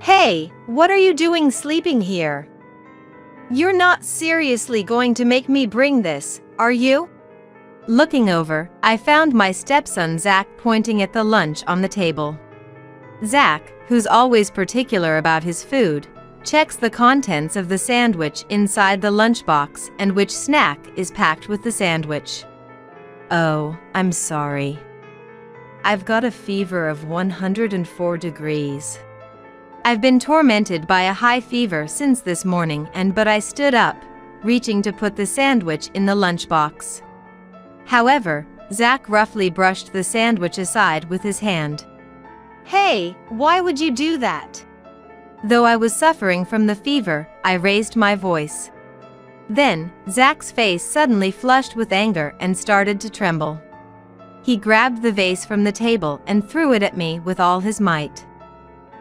Hey, what are you doing sleeping here? You're not seriously going to make me bring this, are you? Looking over, I found my stepson Zach pointing at the lunch on the table. Zach, who's always particular about his food, checks the contents of the sandwich inside the lunchbox and which snack is packed with the sandwich. Oh, I'm sorry. I've got a fever of 104 degrees. I've been tormented by a high fever since this morning but I stood up, reaching to put the sandwich in the lunchbox. However, Zach roughly brushed the sandwich aside with his hand. Hey, why would you do that? Though I was suffering from the fever, I raised my voice. Then, Zach's face suddenly flushed with anger and started to tremble. He grabbed the vase from the table and threw it at me with all his might.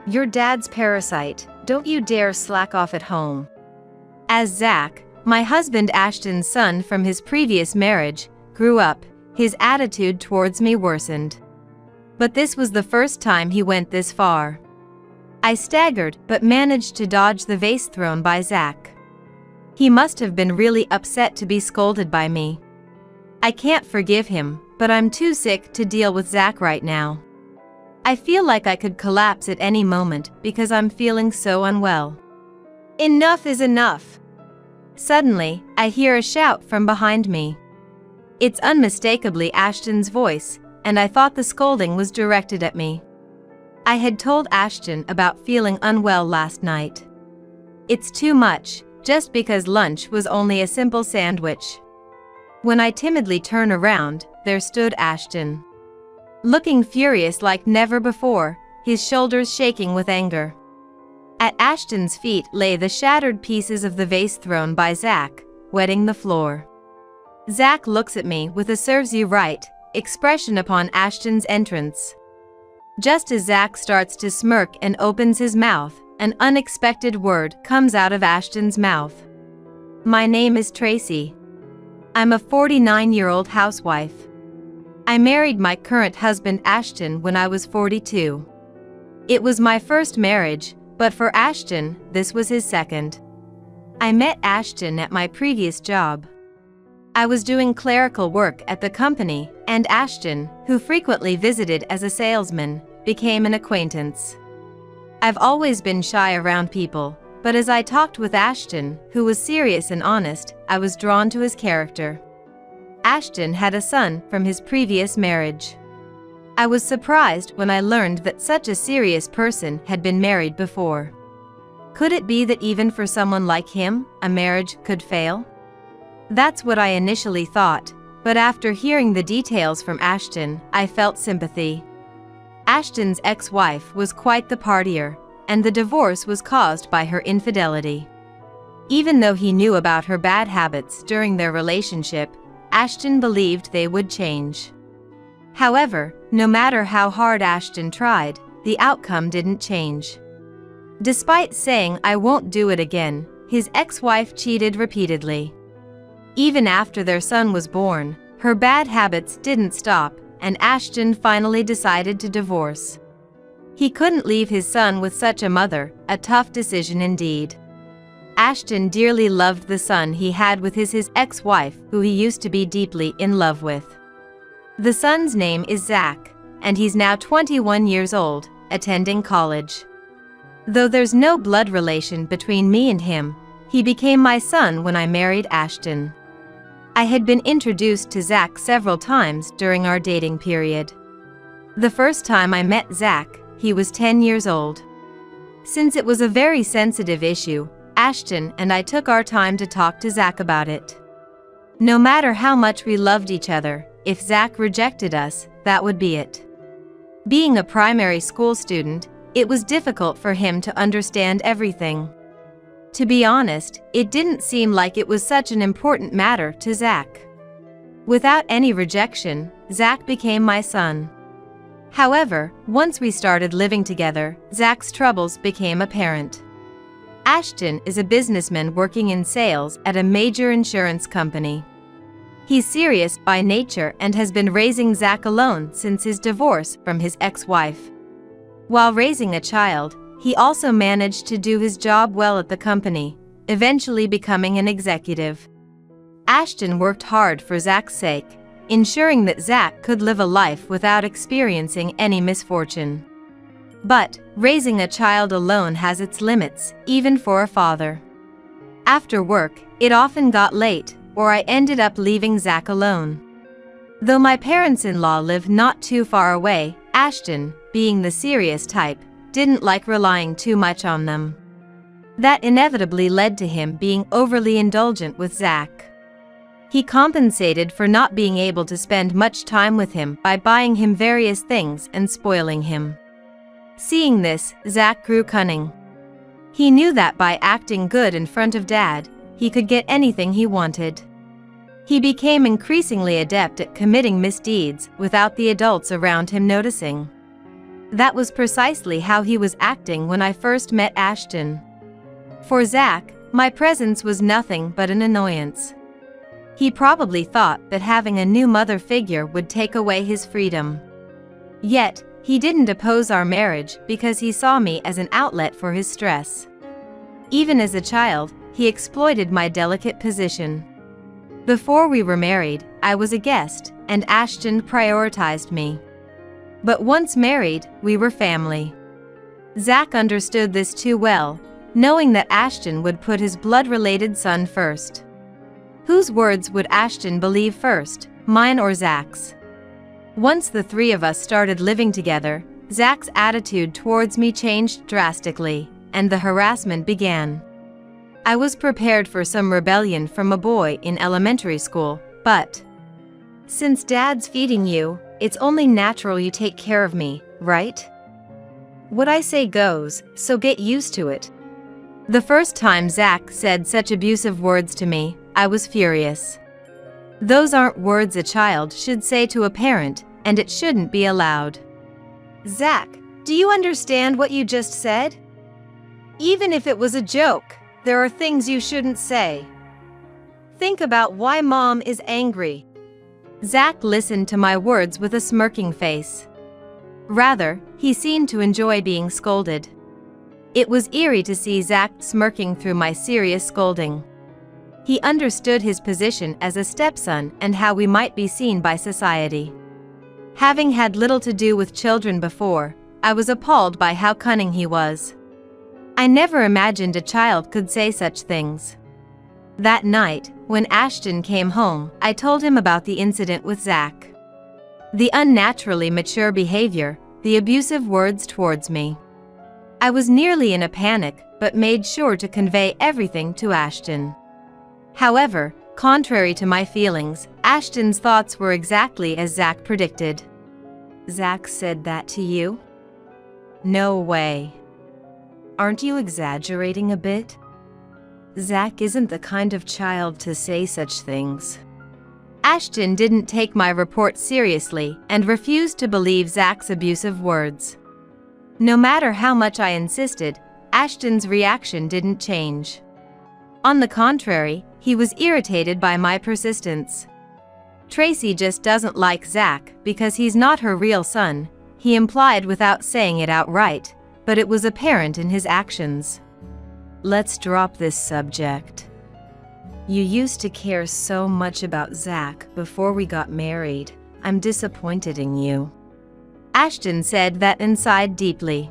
Your dad's parasite, don't you dare slack off at home. As Zach, my husband Ashton's son from his previous marriage, grew up, his attitude towards me worsened. But this was the first time he went this far. I staggered but managed to dodge the vase thrown by Zach. He must have been really upset to be scolded by me. I can't forgive him, but I'm too sick to deal with Zach right now. I feel like I could collapse at any moment because I'm feeling so unwell. Enough is enough. Suddenly, I hear a shout from behind me. It's unmistakably Ashton's voice, and I thought the scolding was directed at me. I had told Ashton about feeling unwell last night. It's too much, just because lunch was only a simple sandwich. When I timidly turn around, there stood Ashton. Looking furious like never before, his shoulders shaking with anger. At Ashton's feet lay the shattered pieces of the vase thrown by Zach, wetting the floor. Zach looks at me with a serves you right expression upon Ashton's entrance. Just as Zach starts to smirk and opens his mouth, an unexpected word comes out of Ashton's mouth. My name is Tracy. I'm a 49-year-old housewife. I married my current husband Ashton when I was 42. It was my first marriage, but for Ashton, this was his second. I met Ashton at my previous job. I was doing clerical work at the company, and Ashton, who frequently visited as a salesman, became an acquaintance. I've always been shy around people, but as I talked with Ashton, who was serious and honest, I was drawn to his character. Ashton had a son from his previous marriage. I was surprised when I learned that such a serious person had been married before. Could it be that even for someone like him, a marriage could fail? That's what I initially thought, but after hearing the details from Ashton, I felt sympathy. Ashton's ex-wife was quite the partier, and the divorce was caused by her infidelity. Even though he knew about her bad habits during their relationship, Ashton believed they would change. However, no matter how hard Ashton tried, the outcome didn't change. Despite saying I won't do it again, his ex-wife cheated repeatedly. Even after their son was born, her bad habits didn't stop, and Ashton finally decided to divorce. He couldn't leave his son with such a mother, a tough decision indeed. Ashton dearly loved the son he had with his ex-wife, who he used to be deeply in love with. The son's name is Zach, and he's now 21 years old, attending college. Though there's no blood relation between me and him, he became my son when I married Ashton. I had been introduced to Zach several times during our dating period. The first time I met Zach, he was 10 years old. Since it was a very sensitive issue, Ashton and I took our time to talk to Zach about it. No matter how much we loved each other, if Zach rejected us, that would be it. Being a primary school student, it was difficult for him to understand everything. To be honest, it didn't seem like it was such an important matter to Zach. Without any rejection, Zach became my son. However, once we started living together, Zach's troubles became apparent. Ashton is a businessman working in sales at a major insurance company. He's serious by nature and has been raising Zach alone since his divorce from his ex-wife. While raising a child, he also managed to do his job well at the company, eventually becoming an executive. Ashton worked hard for Zach's sake, ensuring that Zach could live a life without experiencing any misfortune. But raising a child alone has its limits, even for a father. After work, it often got late, or I ended up leaving Zach alone. Though my parents-in-law live not too far away, Ashton, being the serious type, didn't like relying too much on them. That inevitably led to him being overly indulgent with Zach. He compensated for not being able to spend much time with him by buying him various things and spoiling him. Seeing this, Zach grew cunning. He knew that by acting good in front of Dad, he could get anything he wanted. He became increasingly adept at committing misdeeds without the adults around him noticing. That was precisely how he was acting when I first met Ashton. For Zach, my presence was nothing but an annoyance. He probably thought that having a new mother figure would take away his freedom. Yet, he didn't oppose our marriage because he saw me as an outlet for his stress. Even as a child, he exploited my delicate position. Before we were married, I was a guest, and Ashton prioritized me. But once married, we were family. Zach understood this too well, knowing that Ashton would put his blood-related son first. Whose words would Ashton believe first, mine or Zach's? Once the three of us started living together, Zach's attitude towards me changed drastically, and the harassment began. I was prepared for some rebellion from a boy in elementary school, but since Dad's feeding you, it's only natural you take care of me, right? What I say goes, so get used to it. The first time Zach said such abusive words to me, I was furious. Those aren't words a child should say to a parent, and it shouldn't be allowed. Zach, do you understand what you just said? Even if it was a joke, there are things you shouldn't say. Think about why Mom is angry. Zach listened to my words with a smirking face. Rather, he seemed to enjoy being scolded. It was eerie to see Zach smirking through my serious scolding. He understood his position as a stepson and how we might be seen by society. Having had little to do with children before, I was appalled by how cunning he was. I never imagined a child could say such things. That night, when Ashton came home, I told him about the incident with Zach. The unnaturally mature behavior, the abusive words towards me. I was nearly in a panic, but made sure to convey everything to Ashton. However, contrary to my feelings, Ashton's thoughts were exactly as Zach predicted. Zach said that to you? No way. Aren't you exaggerating a bit? Zach isn't the kind of child to say such things. Ashton didn't take my report seriously and refused to believe Zach's abusive words. No matter how much I insisted, Ashton's reaction didn't change. On the contrary, he was irritated by my persistence. Tracy just doesn't like Zach because he's not her real son, he implied without saying it outright, but it was apparent in his actions. Let's drop this subject. You used to care so much about Zach before we got married. I'm disappointed in you. Ashton said that inside deeply.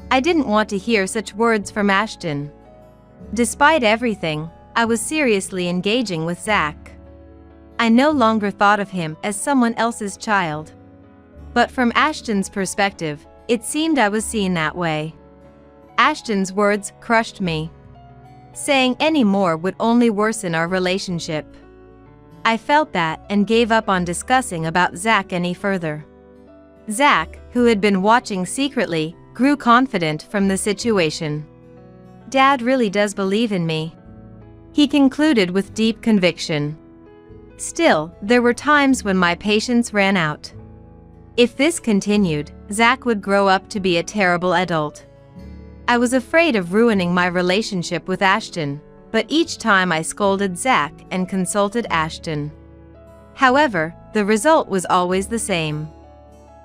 I didn't want to hear such words from Ashton. Despite everything, I was seriously engaging with Zach. I no longer thought of him as someone else's child. But from Ashton's perspective, it seemed I was seen that way. Ashton's words crushed me. Saying any more would only worsen our relationship. I felt that and gave up on discussing about Zach any further. Zach, who had been watching secretly, grew confident from the situation. Dad really does believe in me, he concluded with deep conviction. Still, there were times when my patience ran out. If this continued, Zach would grow up to be a terrible adult. I was afraid of ruining my relationship with Ashton, but each time I scolded Zach and consulted Ashton. However, the result was always the same.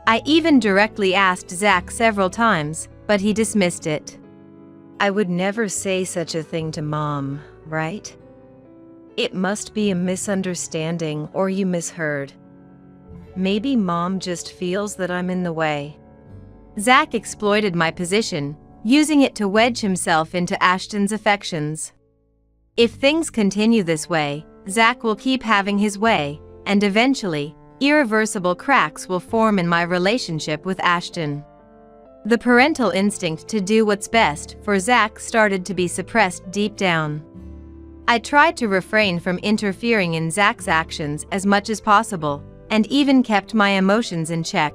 I even directly asked Zach several times, but he dismissed it. I would never say such a thing to Mom, right? It must be a misunderstanding or you misheard. Maybe Mom just feels that I'm in the way. Zach exploited my position, using it to wedge himself into Ashton's affections. If things continue this way, Zach will keep having his way, and eventually, irreversible cracks will form in my relationship with Ashton. The parental instinct to do what's best for Zach started to be suppressed deep down. I tried to refrain from interfering in Zach's actions as much as possible, and even kept my emotions in check.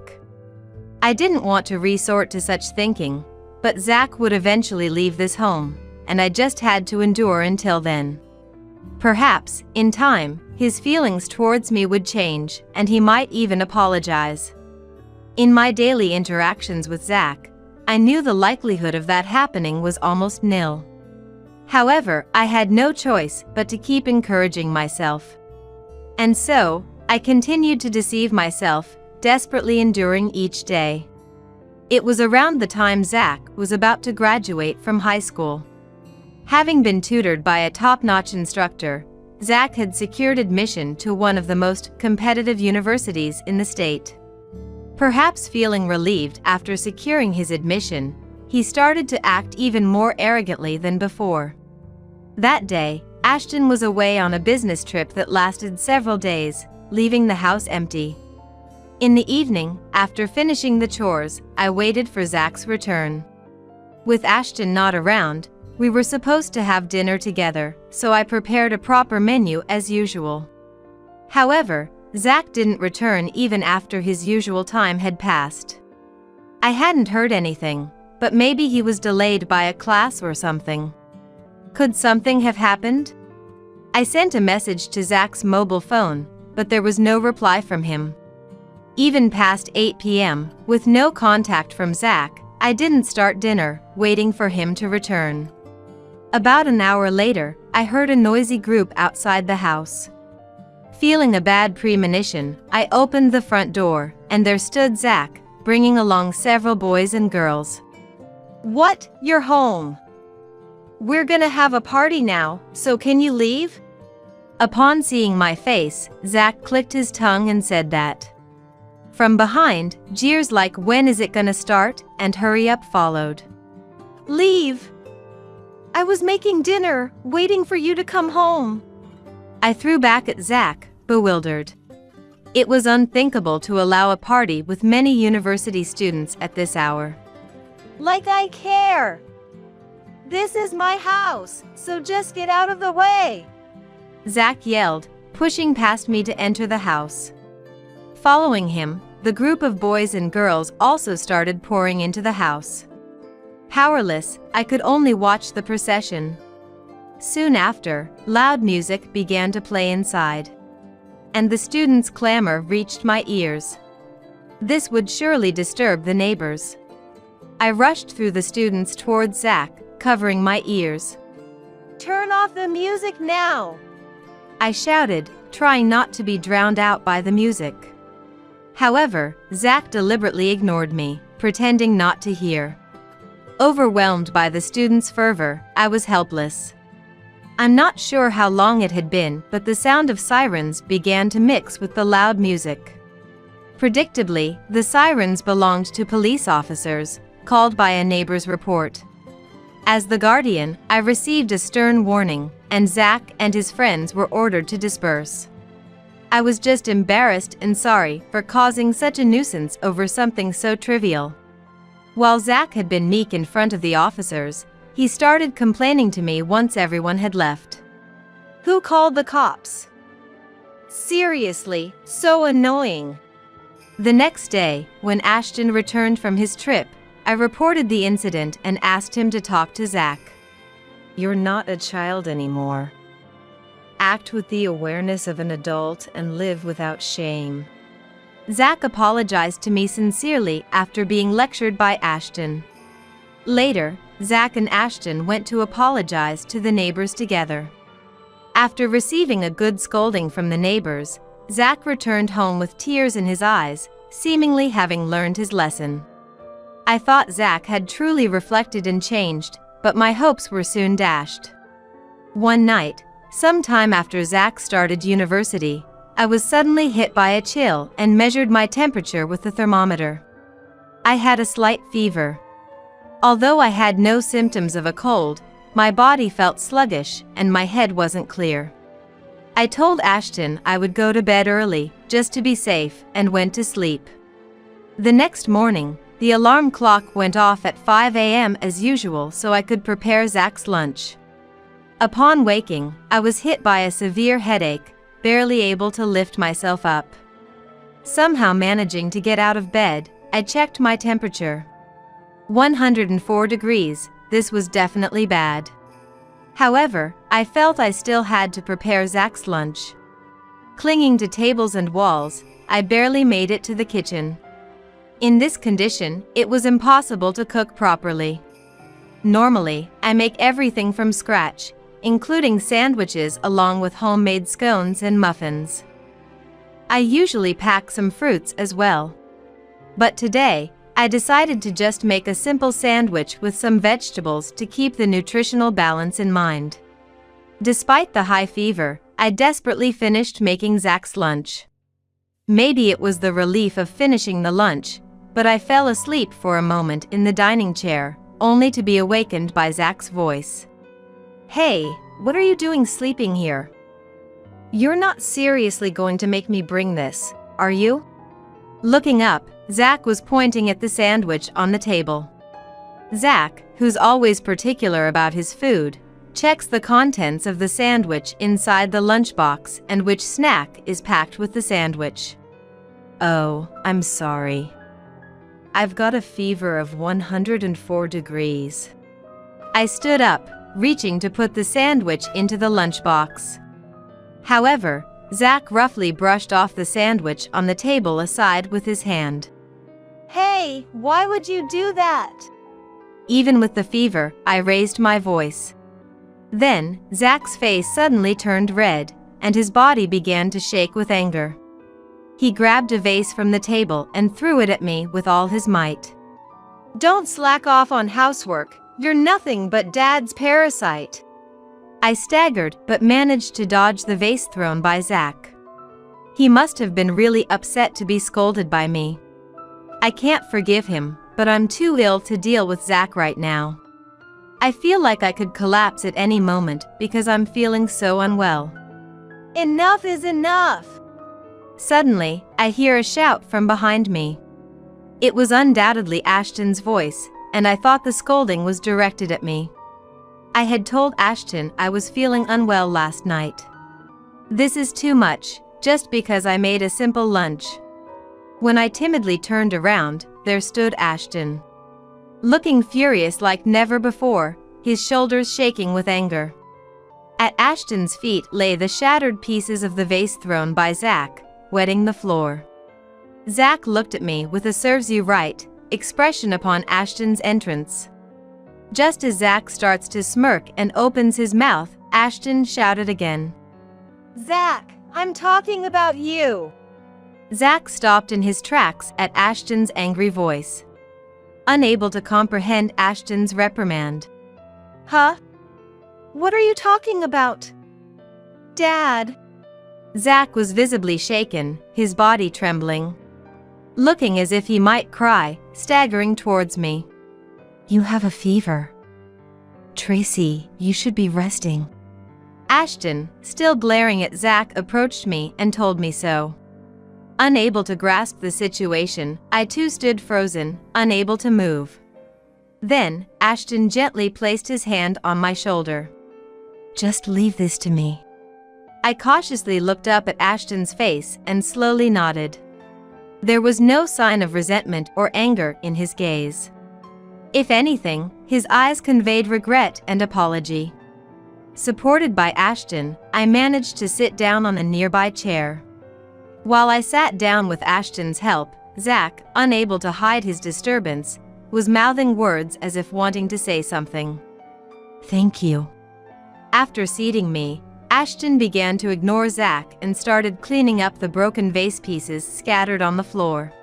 I didn't want to resort to such thinking, but Zach would eventually leave this home, and I just had to endure until then. Perhaps, in time, his feelings towards me would change, and he might even apologize. In my daily interactions with Zach, I knew the likelihood of that happening was almost nil. However, I had no choice but to keep encouraging myself. And so, I continued to deceive myself, desperately enduring each day. It was around the time Zach was about to graduate from high school. Having been tutored by a top-notch instructor, Zach had secured admission to one of the most competitive universities in the state. Perhaps feeling relieved after securing his admission, he started to act even more arrogantly than before. That day, Ashton was away on a business trip that lasted several days, leaving the house empty. In the evening, after finishing the chores, I waited for Zach's return. With Ashton not around, we were supposed to have dinner together, so I prepared a proper menu as usual. However, Zach didn't return even after his usual time had passed. I hadn't heard anything, but maybe he was delayed by a class or something. Could something have happened? I sent a message to Zach's mobile phone, but there was no reply from him. Even past 8 p.m., with no contact from Zach, I didn't start dinner, waiting for him to return. About an hour later, I heard a noisy group outside the house. Feeling a bad premonition, I opened the front door, and there stood Zach, bringing along several boys and girls. "What? You're home? We're gonna have a party now, so can you leave?" Upon seeing my face, Zach clicked his tongue and said that. From behind, jeers like "When is it gonna start?" and "Hurry up" followed. "Leave! I was making dinner, waiting for you to come home." I threw back at Zach, bewildered. It was unthinkable to allow a party with many university students at this hour. "Like I care! This is my house, so just get out of the way!" Zach yelled, pushing past me to enter the house. Following him, the group of boys and girls also started pouring into the house. Powerless, I could only watch the procession. Soon after, loud music began to play inside. And the students' clamor reached my ears. This would surely disturb the neighbors. I rushed through the students towards Zach, covering my ears. "Turn off the music now!" I shouted, trying not to be drowned out by the music. However, Zach deliberately ignored me, pretending not to hear. Overwhelmed by the students' fervor, I was helpless. I'm not sure how long it had been, but the sound of sirens began to mix with the loud music. Predictably, the sirens belonged to police officers, called by a neighbor's report. As the guardian, I received a stern warning, and Zach and his friends were ordered to disperse. I was just embarrassed and sorry for causing such a nuisance over something so trivial. While Zach had been meek in front of the officers, he started complaining to me once everyone had left. "Who called the cops? Seriously, so annoying." The next day, when Ashton returned from his trip, I reported the incident and asked him to talk to Zach. "You're not a child anymore. Act with the awareness of an adult and live without shame." Zach apologized to me sincerely after being lectured by Ashton. Later, Zach and Ashton went to apologize to the neighbors together. After receiving a good scolding from the neighbors, Zach returned home with tears in his eyes, seemingly having learned his lesson. I thought Zach had truly reflected and changed, but my hopes were soon dashed. One night, sometime after Zach started university, I was suddenly hit by a chill and measured my temperature with the thermometer. I had a slight fever. Although I had no symptoms of a cold, my body felt sluggish and my head wasn't clear. I told Ashton I would go to bed early, just to be safe, and went to sleep. The next morning, the alarm clock went off at 5 a.m. as usual so I could prepare Zach's lunch. Upon waking, I was hit by a severe headache, barely able to lift myself up. Somehow managing to get out of bed, I checked my temperature. 104 degrees, this was definitely bad. However, I felt I still had to prepare Zach's lunch. Clinging to tables and walls, I barely made it to the kitchen. In this condition, it was impossible to cook properly. Normally, I make everything from scratch, including sandwiches along with homemade scones and muffins. I usually pack some fruits as well. But today, I decided to just make a simple sandwich with some vegetables to keep the nutritional balance in mind. Despite the high fever, I desperately finished making Zach's lunch. Maybe it was the relief of finishing the lunch, but I fell asleep for a moment in the dining chair, only to be awakened by Zach's voice. "Hey, what are you doing sleeping here? You're not seriously going to make me bring this, are you?" Looking up, Zach was pointing at the sandwich on the table. Zach, who's always particular about his food, checks the contents of the sandwich inside the lunchbox and which snack is packed with the sandwich. "Oh, I'm sorry. I've got a fever of 104 degrees. I stood up, reaching to put the sandwich into the lunchbox. However, Zach roughly brushed off the sandwich on the table aside with his hand. "Hey, why would you do that?" Even with the fever, I raised my voice. Then, Zach's face suddenly turned red, and his body began to shake with anger. He grabbed a vase from the table and threw it at me with all his might. "Don't slack off on housework, you're nothing but Dad's parasite." I staggered but managed to dodge the vase thrown by Zach. He must have been really upset to be scolded by me. I can't forgive him, but I'm too ill to deal with Zach right now. I feel like I could collapse at any moment because I'm feeling so unwell. "Enough is enough!" Suddenly, I hear a shout from behind me. It was undoubtedly Ashton's voice, and I thought the scolding was directed at me. I had told Ashton I was feeling unwell last night. This is too much, just because I made a simple lunch. When I timidly turned around, there stood Ashton. Looking furious like never before, his shoulders shaking with anger. At Ashton's feet lay the shattered pieces of the vase thrown by Zach, wetting the floor. Zach looked at me with a serves-you-right expression upon Ashton's entrance. Just as Zach starts to smirk and opens his mouth, Ashton shouted again. "Zach, I'm talking about you!" Zach stopped in his tracks at Ashton's angry voice, unable to comprehend Ashton's reprimand. "Huh? What are you talking about? Dad?" Zach was visibly shaken, his body trembling. Looking as if he might cry, staggering towards me. "You have a fever. Tracy, you should be resting." Ashton, still glaring at Zach, approached me and told me so. Unable to grasp the situation, I too stood frozen, unable to move. Then, Ashton gently placed his hand on my shoulder. "Just leave this to me." I cautiously looked up at Ashton's face and slowly nodded. There was no sign of resentment or anger in his gaze. If anything, his eyes conveyed regret and apology. Supported by Ashton, I managed to sit down on a nearby chair. While I sat down with Ashton's help, Zach, unable to hide his disturbance, was mouthing words as if wanting to say something. "Thank you." After seating me, Ashton began to ignore Zach and started cleaning up the broken vase pieces scattered on the floor.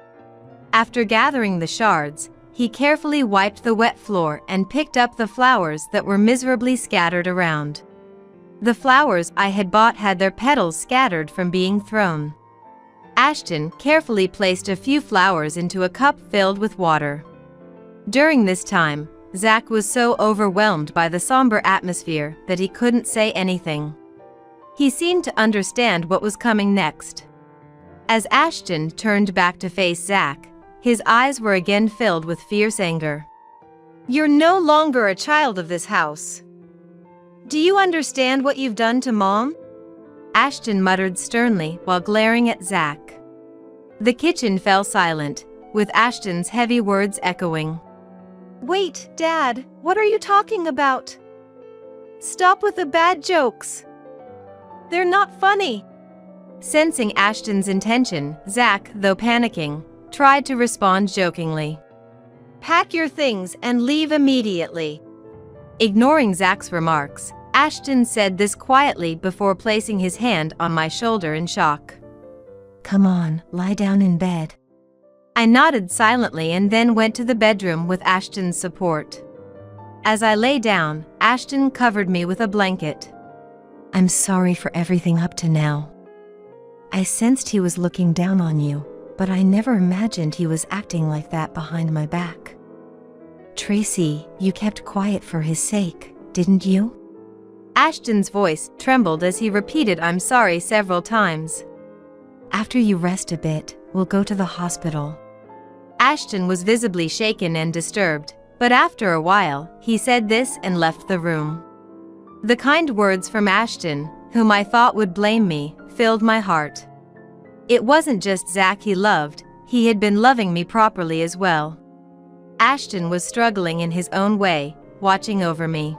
After gathering the shards, he carefully wiped the wet floor and picked up the flowers that were miserably scattered around. The flowers I had bought had their petals scattered from being thrown. Ashton carefully placed a few flowers into a cup filled with water. During this time, Zach was so overwhelmed by the somber atmosphere that he couldn't say anything. He seemed to understand what was coming next. As Ashton turned back to face Zach, his eyes were again filled with fierce anger. "You're no longer a child of this house. Do you understand what you've done to Mom?" Ashton muttered sternly while glaring at Zach. The kitchen fell silent, with Ashton's heavy words echoing. "Wait, Dad, what are you talking about? Stop with the bad jokes. They're not funny." Sensing Ashton's intention, Zach, though panicking, tried to respond jokingly. "Pack your things and leave immediately." Ignoring Zach's remarks, Ashton said this quietly before placing his hand on my shoulder in shock. "Come on, lie down in bed." I nodded silently and then went to the bedroom with Ashton's support. As I lay down, Ashton covered me with a blanket. "I'm sorry for everything up to now. I sensed he was looking down on you, but I never imagined he was acting like that behind my back. Tracy, you kept quiet for his sake, didn't you?" Ashton's voice trembled as he repeated "I'm sorry" several times. "After you rest a bit, we'll go to the hospital." Ashton was visibly shaken and disturbed, but after a while, he said this and left the room. The kind words from Ashton, whom I thought would blame me, filled my heart. It wasn't just Zach he loved, he had been loving me properly as well. Ashton was struggling in his own way, watching over me.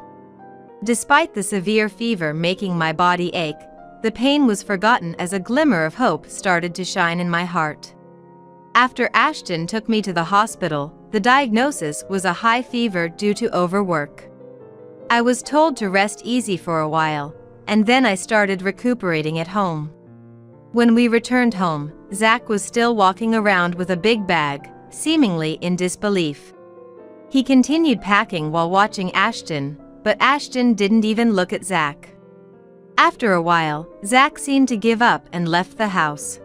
Despite the severe fever making my body ache, the pain was forgotten as a glimmer of hope started to shine in my heart. After Ashton took me to the hospital, the diagnosis was a high fever due to overwork. I was told to rest easy for a while, and then I started recuperating at home. When we returned home, Zach was still walking around with a big bag, seemingly in disbelief. He continued packing while watching Ashton, but Ashton didn't even look at Zach. After a while, Zach seemed to give up and left the house.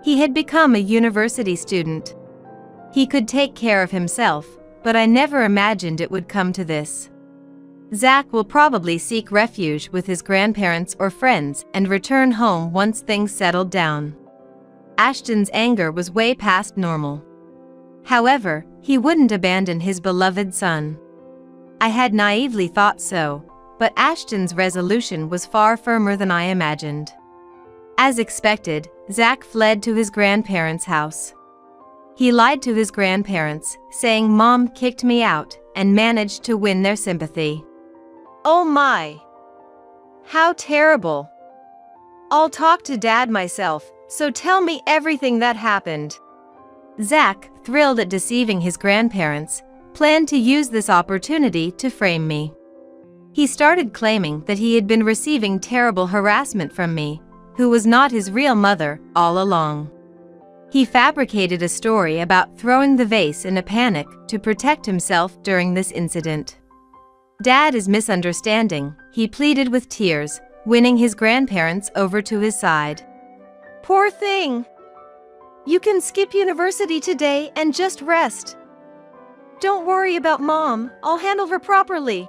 He had become a university student. He could take care of himself, but I never imagined it would come to this. Zach will probably seek refuge with his grandparents or friends and return home once things settled down. Ashton's anger was way past normal. However, he wouldn't abandon his beloved son. I had naively thought so, but Ashton's resolution was far firmer than I imagined. As expected, Zach fled to his grandparents' house. He lied to his grandparents, saying Mom kicked me out, and managed to win their sympathy. Oh my! How terrible! I'll talk to Dad myself, so tell me everything that happened. Zach, thrilled at deceiving his grandparents, planned to use this opportunity to frame me. He started claiming that he had been receiving terrible harassment from me, who was not his real mother, all along. He fabricated a story about throwing the vase in a panic to protect himself during this incident. Dad is misunderstanding, he pleaded with tears, winning his grandparents over to his side. Poor thing! You can skip university today and just rest. Don't worry about Mom, I'll handle her properly.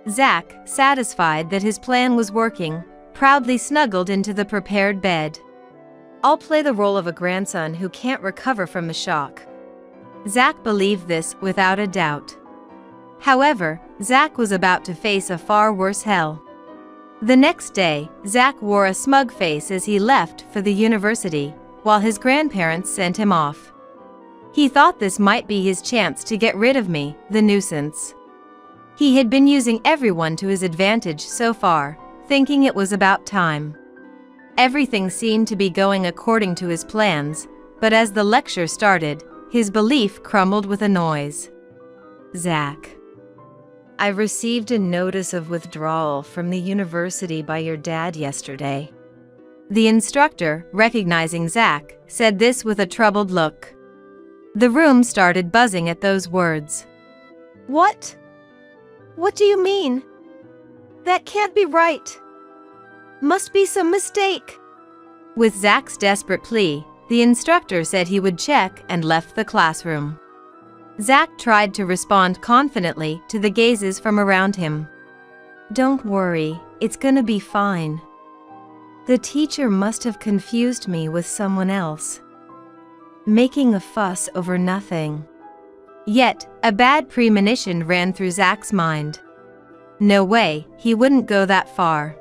Zach, satisfied that his plan was working, proudly snuggled into the prepared bed. I'll play the role of a grandson who can't recover from the shock. Zach believed this without a doubt. However, Zach was about to face a far worse hell. The next day, Zach wore a smug face as he left for the university, while his grandparents sent him off. He thought this might be his chance to get rid of me, the nuisance. He had been using everyone to his advantage so far, thinking it was about time. Everything seemed to be going according to his plans, but as the lecture started, his belief crumbled with a noise. Zach, I received a notice of withdrawal from the university by your dad yesterday. The instructor, recognizing Zach, said this with a troubled look. The room started buzzing at those words. What? What do you mean? That can't be right. Must be some mistake. With Zach's desperate plea, the instructor said he would check and left the classroom. Zach tried to respond confidently to the gazes from around him. Don't worry, it's gonna be fine. The teacher must have confused me with someone else. Making a fuss over nothing. Yet, a bad premonition ran through Zach's mind. No way, he wouldn't go that far.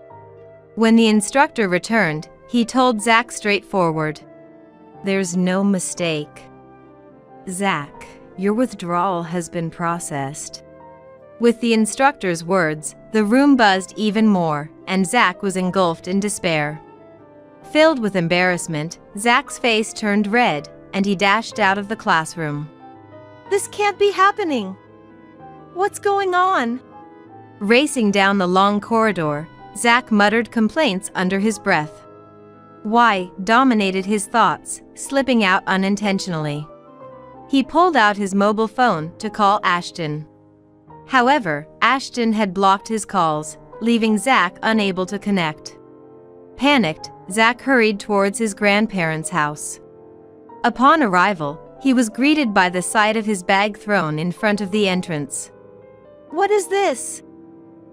When the instructor returned, he told Zach straightforward. There's no mistake. Zach, your withdrawal has been processed. With the instructor's words, the room buzzed even more, and Zach was engulfed in despair. Filled with embarrassment, Zach's face turned red, and he dashed out of the classroom. This can't be happening. What's going on? Racing down the long corridor, Zach muttered complaints under his breath. Why dominated his thoughts, slipping out unintentionally. He pulled out his mobile phone to call Ashton. However, Ashton had blocked his calls, leaving Zach unable to connect. Panicked, Zach hurried towards his grandparents' house. Upon arrival, he was greeted by the sight of his bag thrown in front of the entrance. What is this?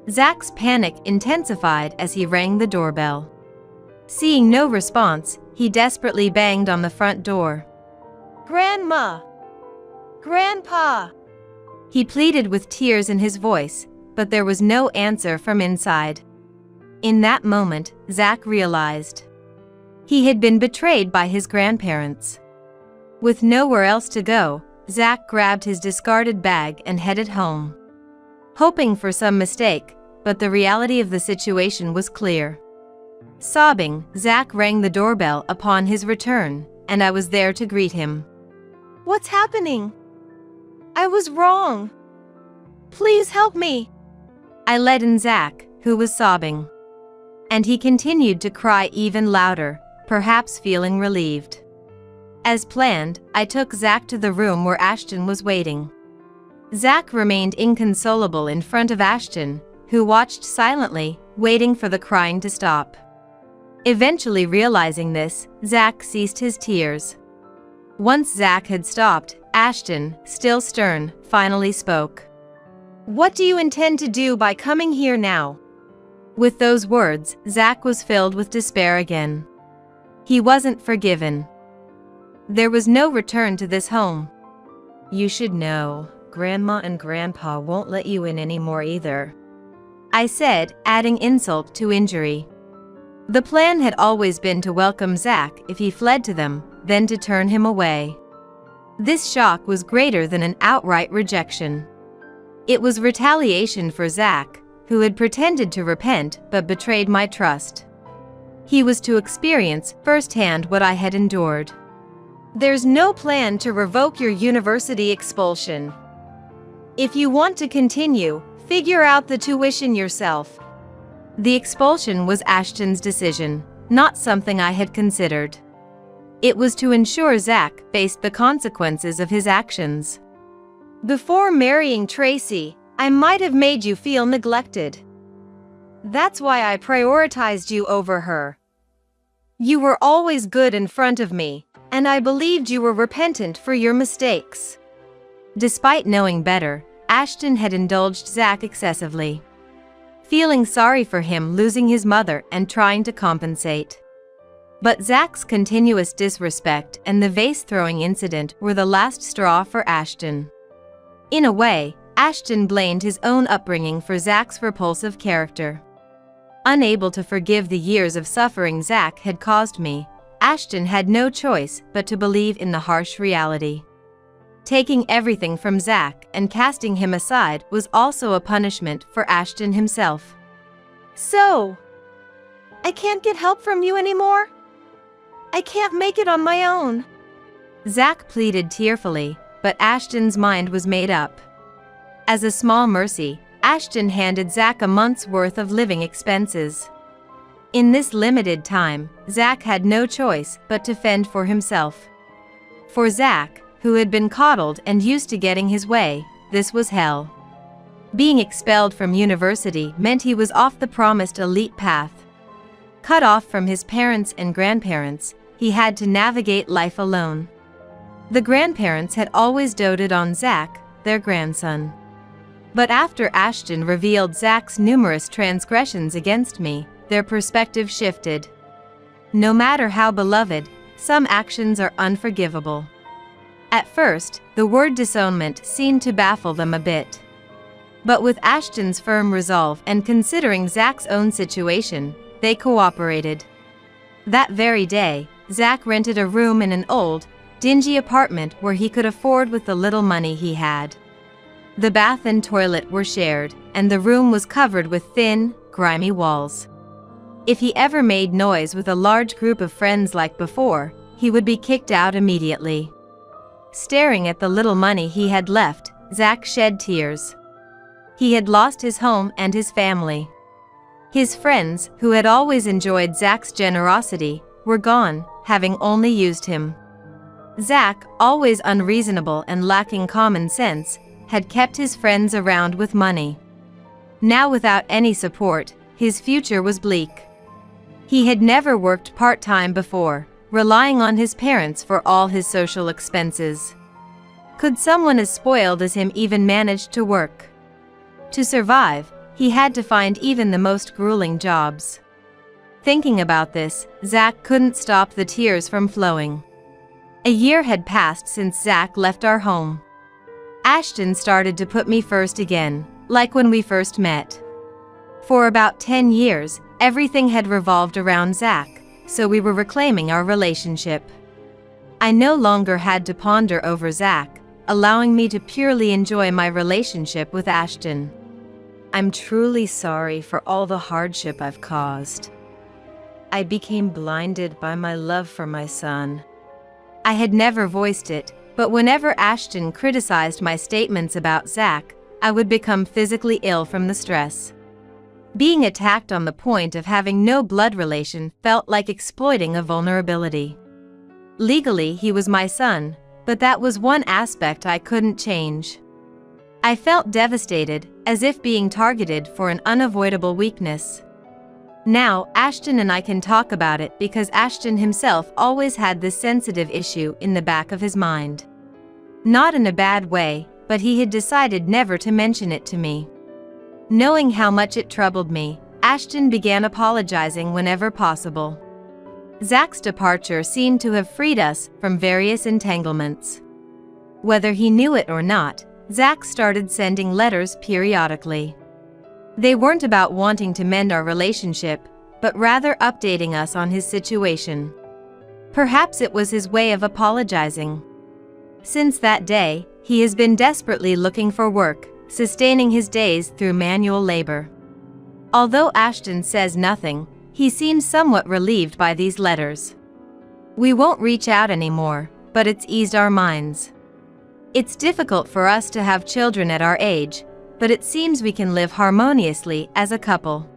Zach's panic intensified as he rang the doorbell. Seeing no response, he desperately banged on the front door. Grandma! Grandpa! He pleaded with tears in his voice, but there was no answer from inside. In that moment, Zach realized he had been betrayed by his grandparents. With nowhere else to go, Zach grabbed his discarded bag and headed home. Hoping for some mistake, but the reality of the situation was clear. Sobbing, Zach rang the doorbell upon his return, and I was there to greet him. What's happening? I was wrong. Please help me. I led in Zach, who was sobbing. And he continued to cry even louder, perhaps feeling relieved. As planned, I took Zach to the room where Ashton was waiting. Zach remained inconsolable in front of Ashton, who watched silently, waiting for the crying to stop. Eventually realizing this, Zach ceased his tears. Once Zach had stopped, Ashton, still stern, finally spoke. What do you intend to do by coming here now? With those words, Zach was filled with despair again. He wasn't forgiven. There was no return to this home. You should know, Grandma and Grandpa won't let you in anymore either, I said, adding insult to injury. The plan had always been to welcome Zach if he fled to them, then to turn him away. This shock was greater than an outright rejection. It was retaliation for Zach, who had pretended to repent but betrayed my trust. He was to experience firsthand what I had endured. There's no plan to revoke your university expulsion. If you want to continue, figure out the tuition yourself. The expulsion was Ashton's decision, not something I had considered. It was to ensure Zach faced the consequences of his actions. Before marrying Tracy, I might have made you feel neglected. That's why I prioritized you over her. You were always good in front of me, and I believed you were repentant for your mistakes. Despite knowing better, Ashton had indulged Zach excessively. Feeling sorry for him losing his mother and trying to compensate. But Zach's continuous disrespect and the vase-throwing incident were the last straw for Ashton. In a way, Ashton blamed his own upbringing for Zach's repulsive character. Unable to forgive the years of suffering Zach had caused me, Ashton had no choice but to believe in the harsh reality. Taking everything from Zach and casting him aside was also a punishment for Ashton himself. So, I can't get help from you anymore? I can't make it on my own. Zach pleaded tearfully, but Ashton's mind was made up. As a small mercy, Ashton handed Zach a month's worth of living expenses. In this limited time, Zach had no choice but to fend for himself. For Zach, who had been coddled and used to getting his way. This was hell. Being expelled from university meant he was off the promised elite path. Cut off from his parents and grandparents, he had to navigate life alone. The grandparents had always doted on Zach, their grandson. But after Ashton revealed Zach's numerous transgressions against me, their perspective shifted. No matter how beloved, some actions are unforgivable. At first, the word disownment seemed to baffle them a bit. But with Ashton's firm resolve and considering Zach's own situation, they cooperated. That very day, Zach rented a room in an old, dingy apartment where he could afford with the little money he had. The bath and toilet were shared, and the room was covered with thin, grimy walls. If he ever made noise with a large group of friends like before, he would be kicked out immediately. Staring at the little money he had left, Zach shed tears. He had lost his home and his family. His friends, who had always enjoyed Zach's generosity, were gone, having only used him. Zach, always unreasonable and lacking common sense, had kept his friends around with money. Now without any support, his future was bleak. He had never worked part-time before, relying on his parents for all his social expenses. Could someone as spoiled as him even manage to work? To survive, he had to find even the most grueling jobs. Thinking about this, Zach couldn't stop the tears from flowing. A year had passed since Zach left our home. Ashton started to put me first again, like when we first met. For about 10 years, everything had revolved around Zach, so we were reclaiming our relationship. I no longer had to ponder over Zach, allowing me to purely enjoy my relationship with Ashton. I'm truly sorry for all the hardship I've caused. I became blinded by my love for my son. I had never voiced it, but whenever Ashton criticized my statements about Zach, I would become physically ill from the stress. Being attacked on the point of having no blood relation felt like exploiting a vulnerability. Legally, he was my son, but that was one aspect I couldn't change. I felt devastated, as if being targeted for an unavoidable weakness. Now, Ashton and I can talk about it because Ashton himself always had this sensitive issue in the back of his mind. Not in a bad way, but he had decided never to mention it to me. Knowing how much it troubled me, Ashton began apologizing whenever possible. Zach's departure seemed to have freed us from various entanglements. Whether he knew it or not, Zach started sending letters periodically. They weren't about wanting to mend our relationship, but rather updating us on his situation. Perhaps it was his way of apologizing. Since that day, he has been desperately looking for work, sustaining his days through manual labor. Although Ashton says nothing, he seems somewhat relieved by these letters. We won't reach out anymore, but it's eased our minds. It's difficult for us to have children at our age, but it seems we can live harmoniously as a couple.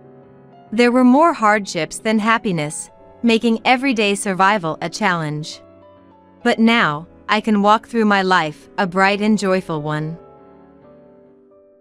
There were more hardships than happiness, making everyday survival a challenge. But now, I can walk through my life, a bright and joyful one.